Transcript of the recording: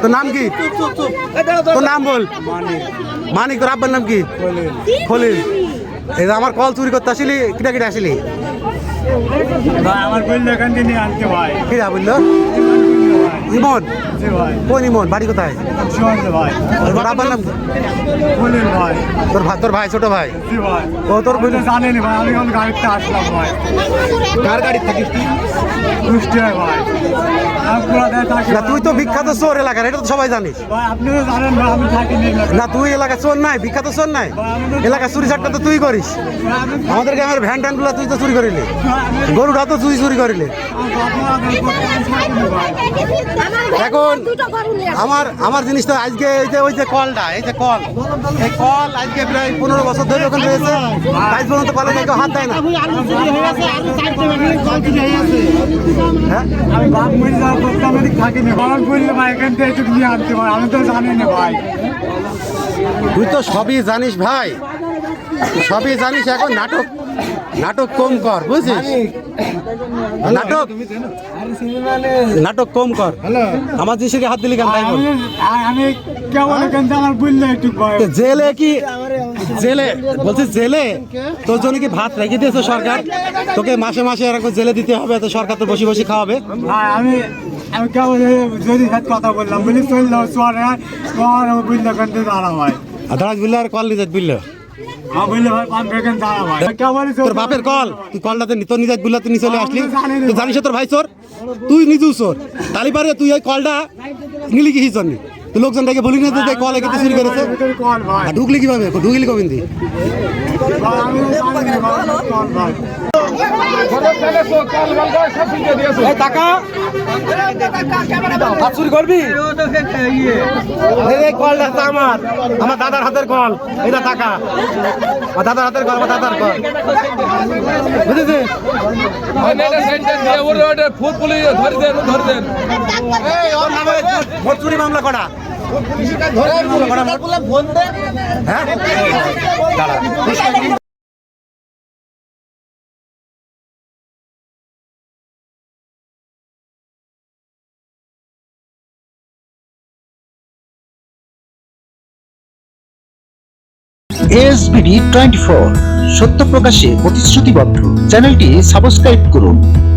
তোর নাম কি? তোর নাম বল। মানিক। তোর আব্বার নাম কি? খলিল। এই যে আমার কল চুরি করতে আসিলি, কিটা কিটা আসিলি? আমার বললো এখান থেকে আনতে ভাই। কিরা বললো? ইমন। কোন ইমন? বাড়ি কোথায়? ভাই তোর আব্বার নাম কি? বলেন ভাই। তোর ভাই ছোট ভাই? ভাই ও তোর জানেন ভাই, আমি এখন গাড়িতে আসলাম ভাই। কার গাড়ি থাকিস তুই? কুষ্টিয়ায় ভাই। না তুই তো বিখ্যাত চোর এলাকার, এটা তো সবাই জানিস। ভাই আপনি তো জানেন ভাই, আমি থাকি না তুই এলাকা চোর নাই, বিখ্যাত চোর নাই। এলাকা চুরি চারটা তো তুই করিস। আমাদের গ্রামের ভ্যান ট্যান গুলা তুই তো চুরি করিলি, গরুটা তো তুই চুরি করিলি। এখন আমার জিনিস তো আজকে ওই যে কলটা, এই যে কল, এই কল আজকে প্রায় 15 বছর ধরে ওখানে রয়েছে। আজ পর্যন্ত কলে কেউ হাত দেয় না। হ্যাঁ আমি বাপ মরে যাওয়ার পর তো আমি থাকিনি। বাবার বললে ভাই এখান থেকে একটু নিয়ে আনতে ভাই, আমি তো জানি না ভাই। তুই তো সবই জানিস ভাই, সবই জানিস। এখন নাটক কম কর, বুঝছিস? নাটক কম কর। আমার জিনিসকে হাত দিলি কেন? আমি কেমন এখান থেকে আমার বললে একটু ভয়। জেলে কি জেলে বলছিস? জেলে তোর জন্য কি ভাত রেখে দিয়েছে সরকার? তোকে মাসে মাসে এরকম জেলে দিতে হবে, তো সরকার তো বসে বসে খাওয়াবে। ভাই আমি কেমন যদি কথা বললাম বলি চললো চর বুঝলো এখান থেকে দাঁড়া ভাই। আধারাজ বিল্লা আর কল নিজাত বিল্লা। হ্যাঁ বুঝলে ভাই পাঁচ এখানে দাঁড়া ভাই। কেমন তোর বাপের কল, তুই কলটাতে তোর নিজাত বিল্লা তুই নিয়ে চলে আসলি। তুই জানিস তোর ভাই চোর, তুই নিজেও চোর। তালি পারে তুই এই কলটা নিলি কি জন্য? তুই লোকজনটাকে বলি না তুই কল একে চুরি করেছে। কল ভাই ঢুকলি কিভাবে? ঢুকলি কবেন দি? টাকা হাত চুরি করবি? কলটা আমার দাদার হাতের কল, এটা টাকা আমার দাদার হাতের কল, আমার দাদার কল, বুঝেছিস? ভোট চুরি মামলা করা। হ্যাঁ ASBD 24 সত্য প্রকাশে প্রতিশ্রুতিবদ্ধ। চ্যানেলটি সাবস্ক্রাইব করুন।